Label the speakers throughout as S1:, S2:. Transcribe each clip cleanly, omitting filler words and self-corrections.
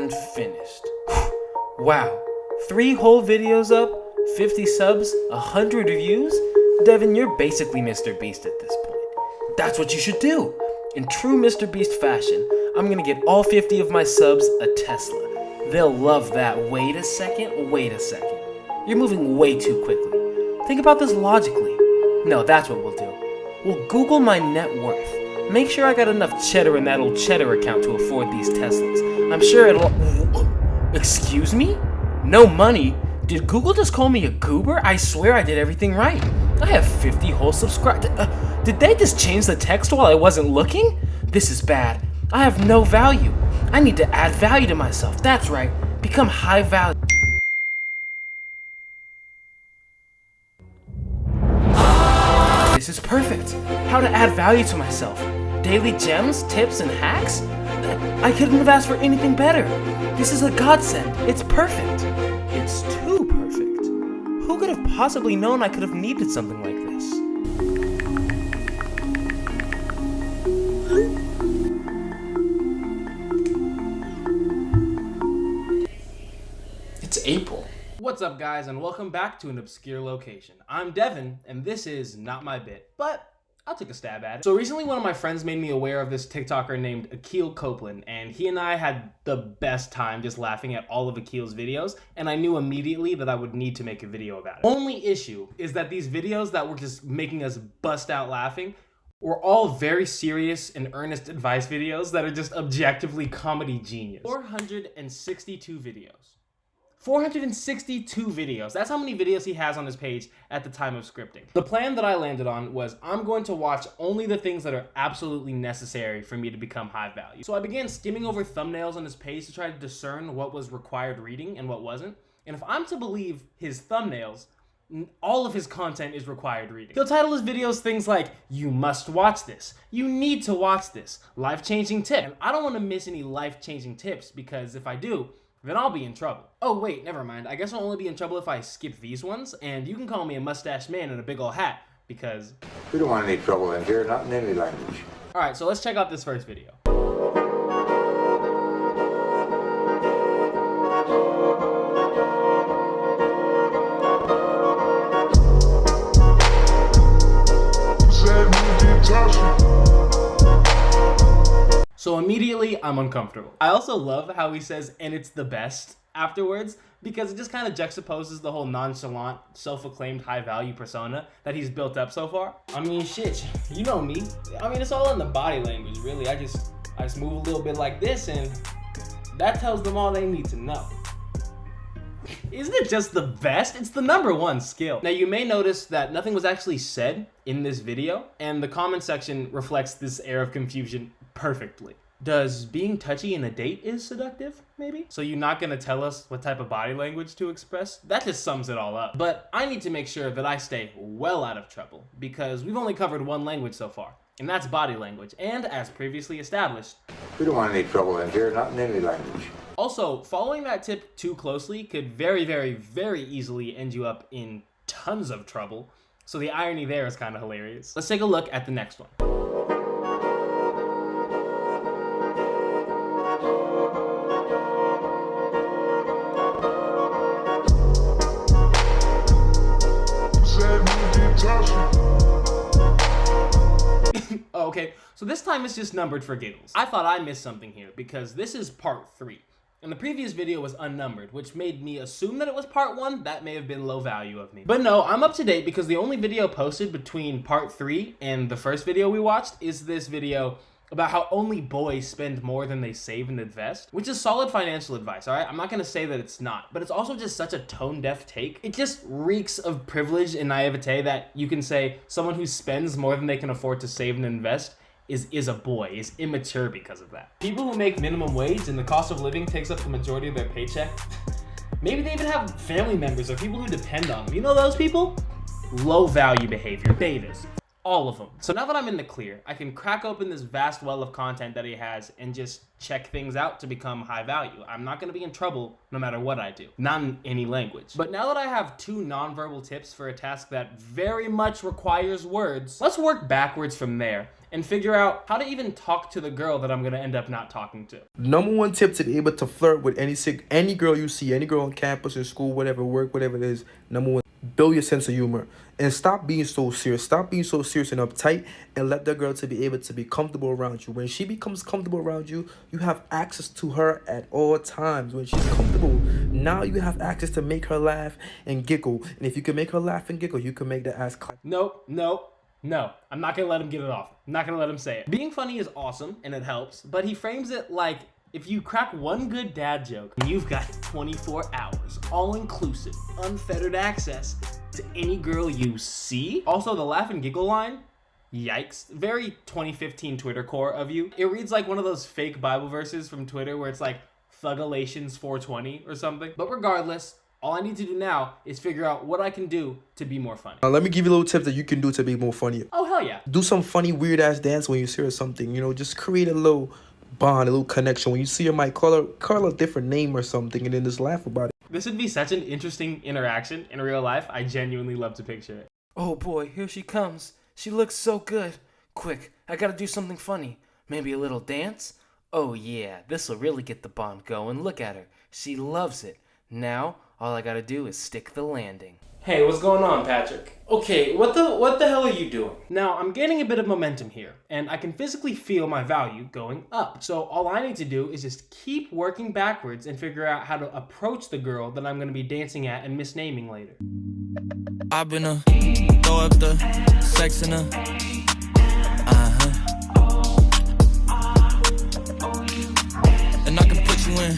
S1: And finished. Wow, 3 whole videos up, 50 subs, 100 views? Devin, you're basically Mr. Beast at this point. That's what you should do. In true Mr. Beast fashion, I'm gonna get all 50 of my subs a Tesla. They'll love that. Wait a second. You're moving way too quickly. Think about this logically. No, that's what we'll do. We'll Google my net worth. Make sure I got enough cheddar in that old cheddar account to afford these Teslas. I'm sure it'll... Excuse me? No money? Did Google just call me a goober? I swear I did everything right. I have 50 whole subscribers. Did they just change the text while I wasn't looking? This is bad. I have no value. I need to add value to myself. That's right. Become high value. This is perfect. How to add value to myself. Daily gems, tips, and hacks? I couldn't have asked for anything better. This is a godsend. It's perfect. It's too perfect. Who could have possibly known I could have needed something like this? It's April. What's up, guys, and welcome back to an obscure location. I'm Devin, and this is not my bit, but I'll take a stab at it. So recently, one of my friends made me aware of this TikToker named Akil Copeland, and he and I had the best time just laughing at all of Akil's videos, and I knew immediately that I would need to make a video about it. Only issue is that these videos that were just making us bust out laughing were all very serious and earnest advice videos that are just objectively comedy genius. 462 videos. 462 videos. That's how many videos he has on his page at the time of scripting. The plan that I landed on was I'm going to watch only the things that are absolutely necessary for me to become high value. So I began skimming over thumbnails on his page to try to discern what was required reading and what wasn't. And if I'm to believe his thumbnails, all of his content is required reading. He'll title his videos things like, "You must watch this," "You need to watch this," "Life-changing tip." And I don't want to miss any life-changing tips because if I do, then I'll be in trouble. Oh wait, never mind. I guess I'll only be in trouble if I skip these ones, and you can call me a mustache man in a big ol' hat, because
S2: we don't want any trouble in here, not in any language.
S1: Alright, so let's check out this first video. So immediately, I'm uncomfortable. I also love how he says, "and it's the best," afterwards, because it just kind of juxtaposes the whole nonchalant, self-acclaimed high-value persona that he's built up so far. I mean, shit, you know me. I mean, it's all in the body language, really. I just move a little bit like this, and that tells them all they need to know. Isn't it just the best? It's the #1 skill. Now, you may notice that nothing was actually said in this video, and the comment section reflects this air of confusion perfectly. Does being touchy in a date is seductive, maybe? So you're not gonna tell us what type of body language to express? That just sums it all up. But I need to make sure that I stay well out of trouble, because we've only covered one language so far, and that's body language. And as previously established,
S2: we don't want any trouble in here, not in any language.
S1: Also, following that tip too closely could very, very, very easily end you up in tons of trouble. So the irony there is kind of hilarious. Let's take a look at the next one. Okay, so this time it's just numbered for giggles. I thought I missed something here because this is part 3. And the previous video was unnumbered, which made me assume that it was part 1. That may have been low value of me. But no, I'm up to date because the only video posted between part 3 and the first video we watched is this video about how only boys spend more than they save and invest, which is solid financial advice, all right? I'm not gonna say that it's not, but it's also just such a tone-deaf take. It just reeks of privilege and naivete that you can say someone who spends more than they can afford to save and invest is a boy, is immature because of that. People who make minimum wage and the cost of living takes up the majority of their paycheck, maybe they even have family members or people who depend on them. You know those people? Low value behavior, betas. All of them. So now that I'm in the clear, I can crack open this vast well of content that he has and just check things out to become high value. I'm not going to be in trouble no matter what I do. Not in any language. But now that I have 2 nonverbal tips for a task that very much requires words, let's work backwards from there and figure out how to even talk to the girl that I'm gonna end up not talking to.
S3: Number one tip to be able to flirt with any girl you see, any girl on campus or school, whatever, work, whatever it is. Number one, build your sense of humor and stop being so serious. Stop being so serious and uptight, and let the girl to be able to be comfortable around you. When she becomes comfortable around you, you have access to her at all times. When she's comfortable, now you have access to make her laugh and giggle. And if you can make her laugh and giggle, you can make that ass clap.
S1: No, I'm not gonna let him get it off. I'm not gonna let him say it. Being funny is awesome and it helps, but he frames it like if you crack one good dad joke, you've got 24 hours, all inclusive, unfettered access to any girl you see. Also, the laugh and giggle line, yikes. Very 2015 Twitter core of you. It reads like one of those fake Bible verses from Twitter where it's like Thugalations 420 or something. But regardless, all I need to do now is figure out what I can do to be more funny.
S3: Let me give you a little tip that you can do to be more funny.
S1: Oh, hell yeah.
S3: Do some funny, weird-ass dance when you see her something. You know, just create a little bond, a little connection. When you see her, might call her a different name or something, and then just laugh about it.
S1: This would be such an interesting interaction in real life. I genuinely love to picture it.
S4: Oh boy, here she comes. She looks so good. Quick, I gotta do something funny. Maybe a little dance? Oh yeah, this'll really get the bond going. Look at her. She loves it. Now, all I gotta do is stick the landing.
S1: Hey, what's going on, Patrick? Okay, what the hell are you doing? Now, I'm gaining a bit of momentum here, and I can physically feel my value going up. So all I need to do is just keep working backwards and figure out how to approach the girl that I'm going to be dancing at and misnaming later.
S5: I've been throw up the sex in and I can put you in.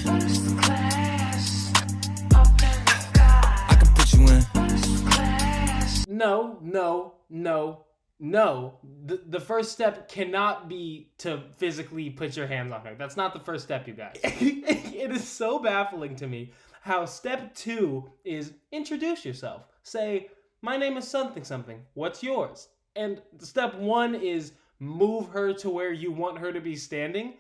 S1: No. The first step cannot be to physically put your hands on her. That's not the first step, you guys. It is so baffling to me how step 2 is introduce yourself. Say, my name is something something. What's yours? And step 1 is move her to where you want her to be standing.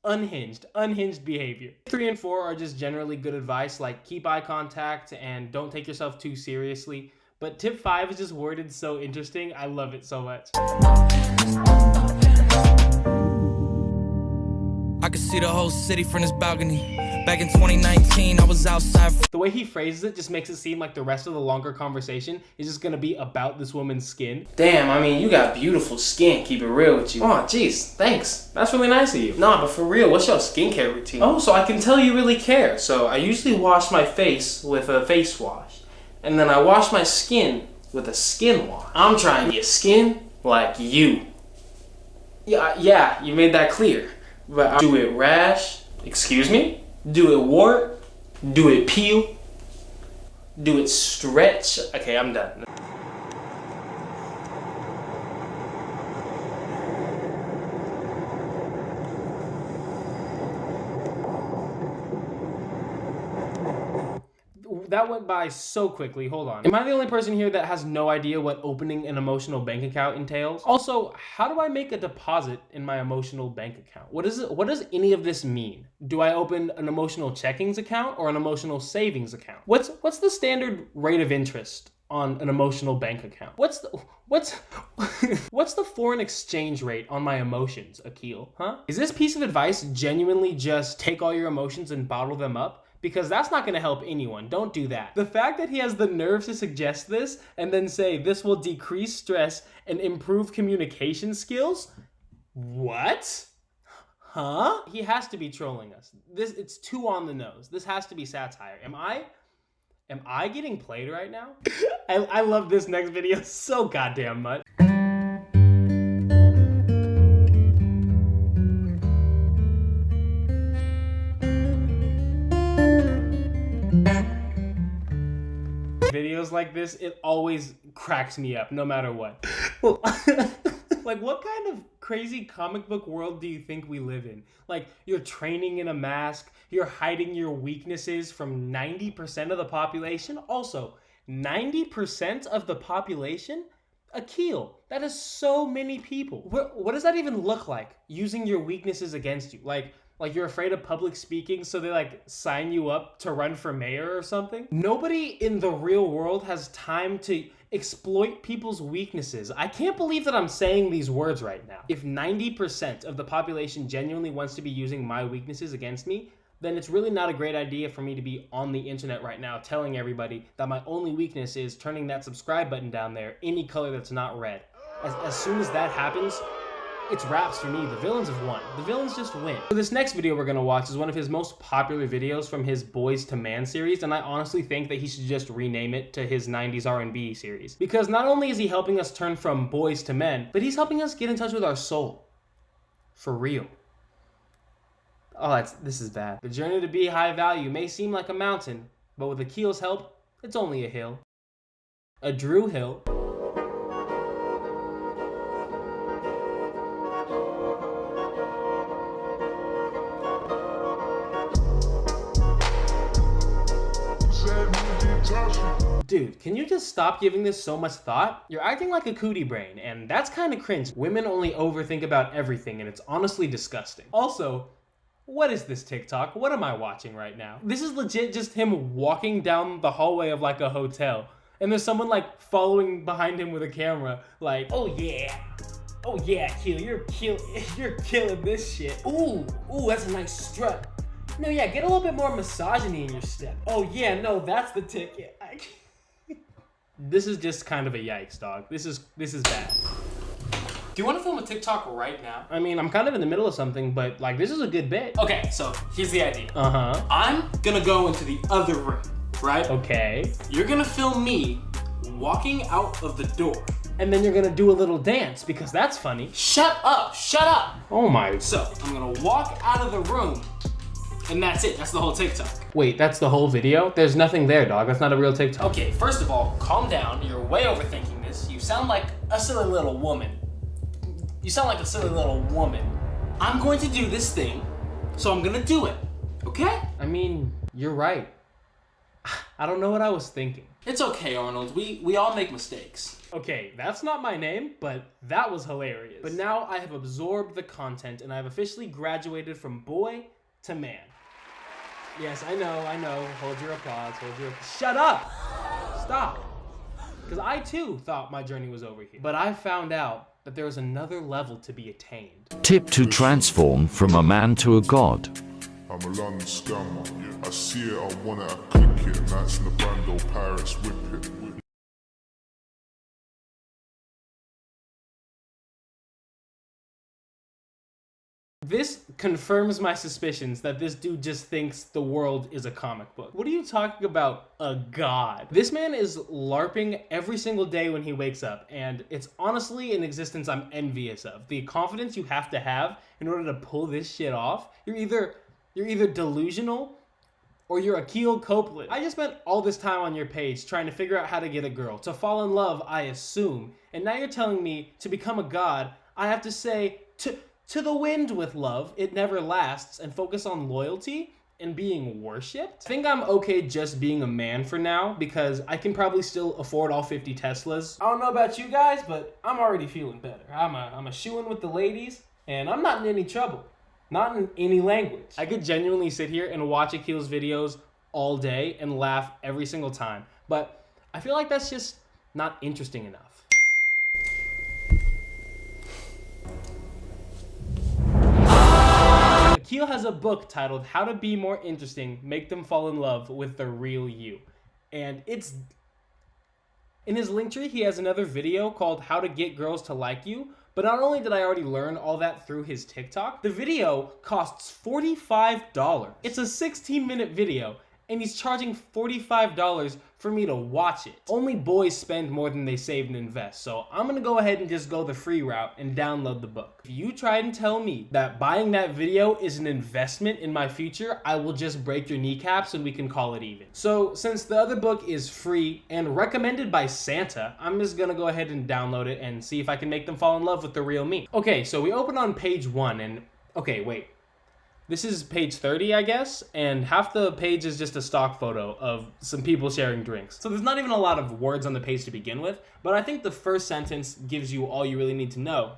S1: Unhinged behavior. 3 and 4 are just generally good advice, like keep eye contact and don't take yourself too seriously. But tip 5 is just worded so interesting. I love it so much.
S5: I could see the whole city from this balcony. Back in 2019, I was outside.
S1: The way he phrases it just makes it seem like the rest of the longer conversation is just gonna be about this woman's skin.
S4: Damn, I mean, you got beautiful skin, keep it real with you. Oh, jeez, thanks. That's really nice of you. Nah, but for real, what's your skincare routine? Oh, so I can tell you really care. So I usually wash my face with a face wash. And then I wash my skin with a skin wash. I'm trying to get skin like you. Yeah, you made that clear. But I do it rash, excuse me? Do it wart, do it peel, do it stretch. Okay, I'm done.
S1: That went by so quickly. Hold on. Am I the only person here that has no idea what opening an emotional bank account entails? Also, how do I make a deposit in my emotional bank account? What does any of this mean? Do I open an emotional checkings account or an emotional savings account? What's the standard rate of interest on an emotional bank account? What's the foreign exchange rate on my emotions, Akil? Huh? Is this piece of advice genuinely just take all your emotions and bottle them up? Because that's not going to help anyone. Don't do that. The fact that he has the nerve to suggest this and then say this will decrease stress and improve communication skills? What? Huh? He has to be trolling us. It's too on the nose. This has to be satire. Am I getting played right now? I love this next video so goddamn much. Videos like this, it always cracks me up, no matter what. Like, what kind of crazy comic book world do you think we live in? Like, you're training in a mask, you're hiding your weaknesses from 90% of the population. Also, 90% of the population? Akil, that is so many people. What does that even look like, using your weaknesses against you? Like you're afraid of public speaking, so they like sign you up to run for mayor or something? Nobody in the real world has time to exploit people's weaknesses. I can't believe that I'm saying these words right now. If 90% of the population genuinely wants to be using my weaknesses against me, then it's really not a great idea for me to be on the internet right now telling everybody that my only weakness is turning that subscribe button down there any color that's not red. As soon as that happens, it's wraps for me. The villains have won. The villains just win. So this next video we're gonna watch is one of his most popular videos from his Boys to Man series, and I honestly think that he should just rename it to his 90s R&B series. Because not only is he helping us turn from boys to men, but he's helping us get in touch with our soul. For real. Oh, this is bad. The journey to be high value may seem like a mountain, but with Akil's help, it's only a hill. A Drew hill. Dude, can you just stop giving this so much thought? You're acting like a cootie brain, and that's kind of cringe. Women only overthink about everything, and it's honestly disgusting. Also, what is this TikTok? What am I watching right now? This is legit just him walking down the hallway of like a hotel, and there's someone like following behind him with a camera, like, oh yeah, Akil, you're killing this shit. Ooh, that's a nice strut. No, yeah, get a little bit more misogyny in your step. Oh yeah, no, that's the ticket. This is just kind of a yikes, dog. This is bad.
S4: Do you want to film a TikTok right now?
S1: I mean, I'm kind of in the middle of something, but like, this is a good bit.
S4: Okay, so here's the idea.
S1: Uh-huh.
S4: I'm gonna go into the other room, right?
S1: Okay.
S4: You're gonna film me walking out of the door.
S1: And then you're gonna do a little dance, because that's funny.
S4: Shut up!
S1: Oh my.
S4: So, I'm gonna walk out of the room, and that's it. That's the whole TikTok.
S1: Wait, that's the whole video? There's nothing there, dog. That's not a real TikTok.
S4: Okay, first of all, calm down. You're way overthinking this. You sound like a silly little woman. I'm going to do this thing, so I'm gonna do it, okay?
S1: I mean, you're right. I don't know what I was thinking.
S4: It's okay, Arnold. We all make mistakes.
S1: Okay, that's not my name, but that was hilarious. But now I have absorbed the content, and I've officially graduated from boy to man. Yes, I know. Hold your applause, Shut up! Stop! Because I too thought my journey was over here. But I found out that there was another level to be attained.
S6: Tip to transform from a man to a god.
S7: I'm a London scammer. I see it, I want it, I click it. Nights in the Brando, Paris, whip it.
S1: This confirms my suspicions that this dude just thinks the world is a comic book. What are you talking about, a god? This man is LARPing every single day when he wakes up, and it's honestly an existence I'm envious of. The confidence you have to have in order to pull this shit off. You're either delusional or you're Akil Copeland. I just spent all this time on your page trying to figure out how to get a girl, to fall in love, I assume, and now you're telling me to become a god, I have to say to the wind with love, it never lasts, and focus on loyalty and being worshipped? I think I'm okay just being a man for now, because I can probably still afford all 50 Teslas. I don't know about you guys, but I'm already feeling better. I'm a shoo-in with the ladies, and I'm not in any trouble. Not in any language. I could genuinely sit here and watch Akil's videos all day and laugh every single time, but I feel like that's just not interesting enough. Akil has a book titled How to Be More Interesting, Make Them Fall in Love with the Real You. And it's... In his link tree, he has another video called How to Get Girls to Like You. But not only did I already learn all that through his TikTok, the video costs $45. It's a 16-minute video, and he's charging $45 for me to watch it. Only boys spend more than they save and invest, so I'm gonna go ahead and just go the free route and download the book. If you try and tell me that buying that video is an investment in my future, I will just break your kneecaps and we can call it even. So since the other book is free and recommended by Santa, I'm just gonna go ahead and download it and see if I can make them fall in love with the real me. Okay, so we open on page 1 and, okay, wait. This is page 30, I guess, and half the page is just a stock photo of some people sharing drinks. So there's not even a lot of words on the page to begin with, but I think the first sentence gives you all you really need to know,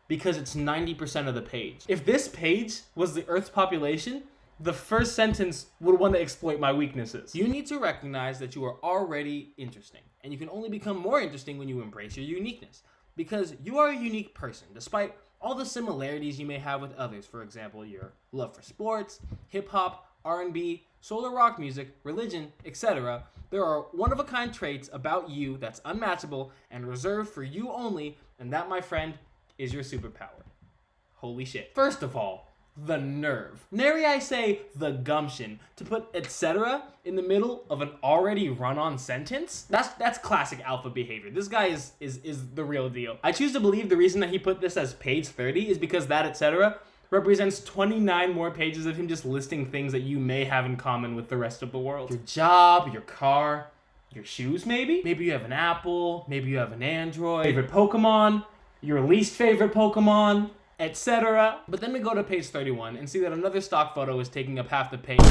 S1: because it's 90% of the page. If this page was the Earth's population, the first sentence would want to exploit my weaknesses. You need to recognize that you are already interesting, and you can only become more interesting when you embrace your uniqueness, because you are a unique person, despite all the similarities you may have with others. For example, your love for sports, hip-hop, R&B, solar rock music, religion, etc. There are one-of-a-kind traits about you that's unmatchable and reserved for you only, and that, my friend, is your superpower. Holy shit. First of all, the nerve. Nary I say the gumption to put etc. in the middle of an already run-on sentence? That's classic alpha behavior. This guy is the real deal. I choose to believe the reason that he put this as page 30 is because that etc. represents 29 more pages of him just listing things that you may have in common with the rest of the world. Your job, your car, your shoes maybe? Maybe you have an Apple, maybe you have an Android, favorite Pokemon, your least favorite Pokemon, etc. But then we go to page 31 and see that another stock photo is taking up half the page.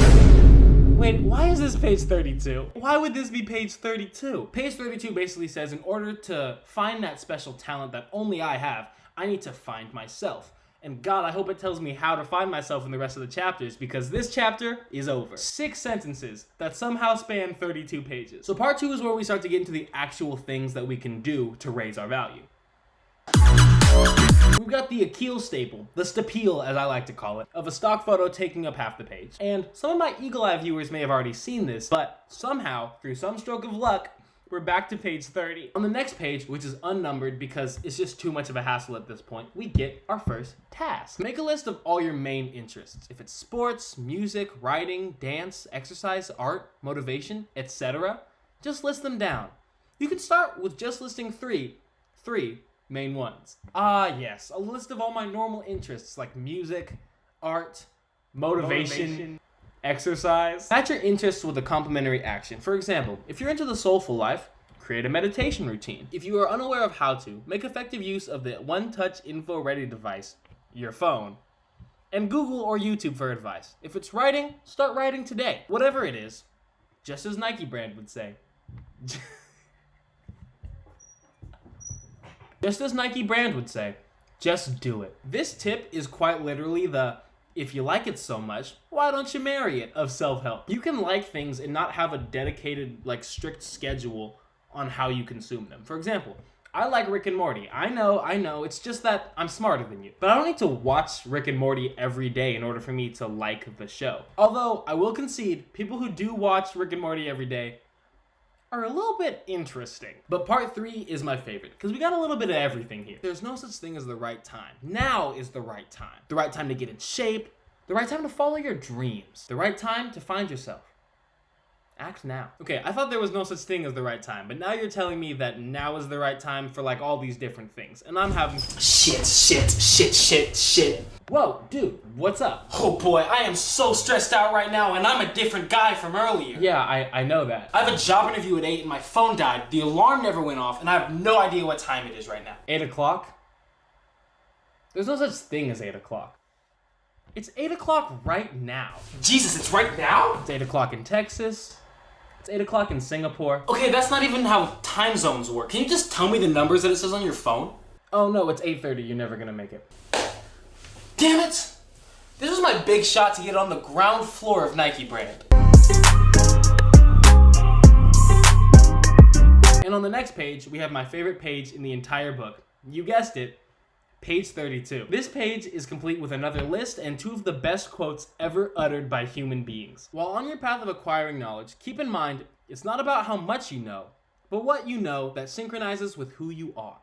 S1: Wait, why is this page 32? Why would this be page 32? Page 32 basically says, in order to find that special talent that only I have, I need to find myself. And God, I hope it tells me how to find myself in the rest of the chapters, because this chapter is over. 6 sentences that somehow span 32 pages. So part 2 is where we start to get into the actual things that we can do to raise our value. We've got the Achilles staple, the stapele as I like to call it, of a stock photo taking up half the page. And some of my eagle eye viewers may have already seen this, but somehow, through some stroke of luck, we're back to page 30. On the next page, which is unnumbered because it's just too much of a hassle at this point, we get our first task. Make a list of all your main interests. If it's sports, music, writing, dance, exercise, art, motivation, etc., just list them down. You can start with just listing three main ones. Ah, yes, a list of all my normal interests like music, art, motivation, exercise. Match your interests with a complementary action. For example, if you're into the soulful life, create a meditation routine. If you are unaware of how to, make effective use of the one-touch info-ready device, your phone, and Google or YouTube for advice. If it's writing, start writing today. Whatever it is, just as Nike brand would say. Just as Nike brand would say, just do it. This tip is quite literally the, if you like it so much, why don't you marry it of self-help. You can like things and not have a dedicated, strict schedule on how you consume them. For example, I like Rick and Morty. I know, it's just that I'm smarter than you. But I don't need to watch Rick and Morty every day in order for me to like the show. Although, I will concede, people who do watch Rick and Morty every day are a little bit interesting. But part 3 is my favorite, because we got a little bit of everything here. There's no such thing as the right time. Now is the right time. The right time to get in shape, the right time to follow your dreams, the right time to find yourself. Act now. Okay, I thought there was no such thing as the right time, but now you're telling me that now is the right time for all these different things, and I'm having shit. Whoa, dude, what's up?
S4: Oh boy, I am so stressed out right now, and I'm a different guy from earlier.
S1: Yeah, I know that.
S4: I have a job interview at 8 and my phone died, the alarm never went off, and I have no idea what time it is right now.
S1: 8 o'clock? There's no such thing as 8 o'clock. It's 8 o'clock right now.
S4: Jesus, it's right now?
S1: It's 8 o'clock in Texas. It's 8 o'clock in Singapore.
S4: Okay, that's not even how time zones work. Can you just tell me the numbers that it says on your phone?
S1: Oh no, it's 8:30. You're never gonna make it.
S4: Damn it! This was my big shot to get on the ground floor of Nike brand.
S1: And on the next page, we have my favorite page in the entire book. You guessed it, page 32. This page is complete with another list and 2 of the best quotes ever uttered by human beings. While on your path of acquiring knowledge, keep in mind, it's not about how much you know, but what you know that synchronizes with who you are.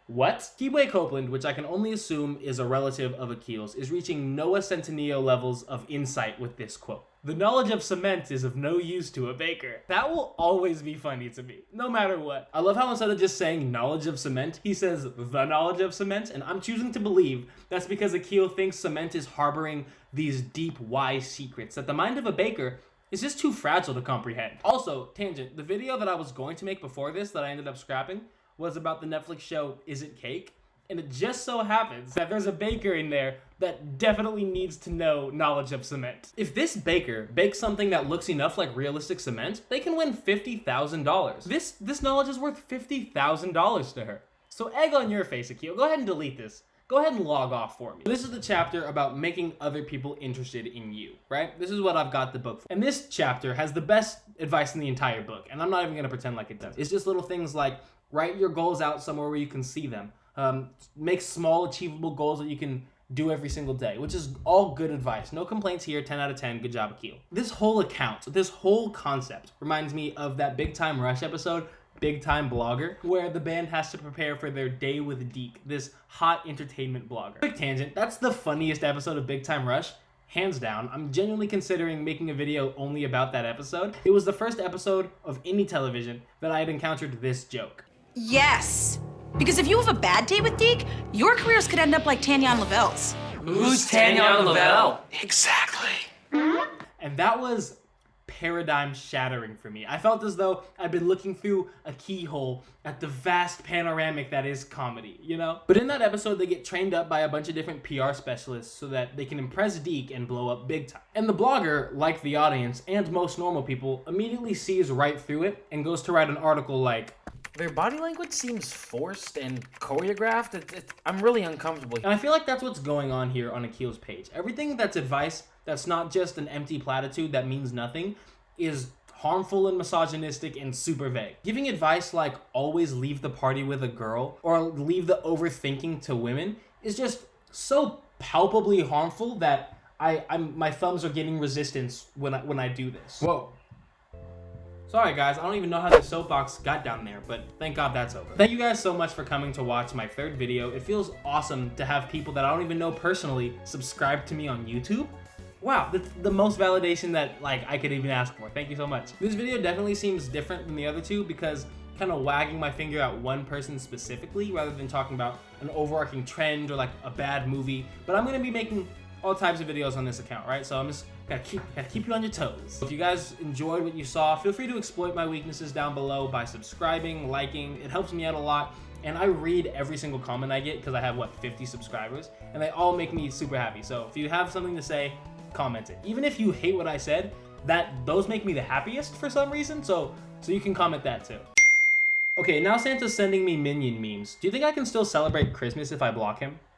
S1: What? Keyblade Copeland, which I can only assume is a relative of Achilles, is reaching Noah Centineo levels of insight with this quote. The knowledge of cement is of no use to a baker. That will always be funny to me, no matter what. I love how instead of just saying knowledge of cement, he says the knowledge of cement, and I'm choosing to believe that's because Akio thinks cement is harboring these deep, wise secrets that the mind of a baker is just too fragile to comprehend. Also, tangent, the video that I was going to make before this that I ended up scrapping was about the Netflix show Is It Cake? And it just so happens that there's a baker in there that definitely needs to know knowledge of cement. If this baker bakes something that looks enough like realistic cement, they can win $50,000. This knowledge is worth $50,000 to her. So egg on your face, Akio. Go ahead and delete this. go ahead and log off for me. This is the chapter about making other people interested in you, right? This is what I've got the book for. And this chapter has the best advice in the entire book, and I'm not even gonna pretend like it does. It's just little things like write your goals out somewhere where you can see them. Make small achievable goals that you can do every single day, which is all good advice. No complaints here, 10 out of 10, good job, Akil. This whole account, this whole concept reminds me of that Big Time Rush episode, Big Time Blogger, where the band has to prepare for their day with Deke, this hot entertainment blogger. Quick tangent, that's the funniest episode of Big Time Rush, hands down. I'm genuinely considering making a video only about that episode. It was the first episode of any television that I had encountered this joke.
S8: Yes, because if you have a bad day with Deke, your careers could end up like Tanyan Lavelle's.
S4: Who's Tanyan Lavelle?
S5: Exactly.
S1: And that was paradigm shattering for me. I felt as though I'd been looking through a keyhole at the vast panoramic that is comedy, you know? But in that episode, they get trained up by a bunch of different PR specialists so that they can impress Deke and blow up big time. And the blogger, like the audience and most normal people, immediately sees right through it and goes to write an article like,
S9: their body language seems forced and choreographed. I'm really uncomfortable.
S1: And I feel like that's what's going on here on Akil's page. Everything that's advice that's not just an empty platitude that means nothing is harmful and misogynistic and super vague. Giving advice like always leave the party with a girl or leave the overthinking to women is just so palpably harmful that my thumbs are getting resistance when I do this. Whoa. Sorry guys, I don't even know how the soapbox got down there, but thank God that's over. Thank you guys so much for coming to watch my third video. It feels awesome to have people that I don't even know personally subscribe to me on YouTube. Wow, that's the most validation that I could even ask for. Thank you so much. This video definitely seems different than the other two because kind of wagging my finger at one person specifically rather than talking about an overarching trend or like a bad movie. But I'm gonna be making all types of videos on this account, right? So I'm just gotta keep you on your toes. If you guys enjoyed what you saw, feel free to exploit my weaknesses down below by subscribing, liking. It helps me out a lot. And I read every single comment I get because I have, 50 subscribers? And they all make me super happy. So if you have something to say, comment it. Even if you hate what I said, those make me the happiest for some reason. So you can comment that too. Okay, now Santa's sending me minion memes. Do you think I can still celebrate Christmas if I block him?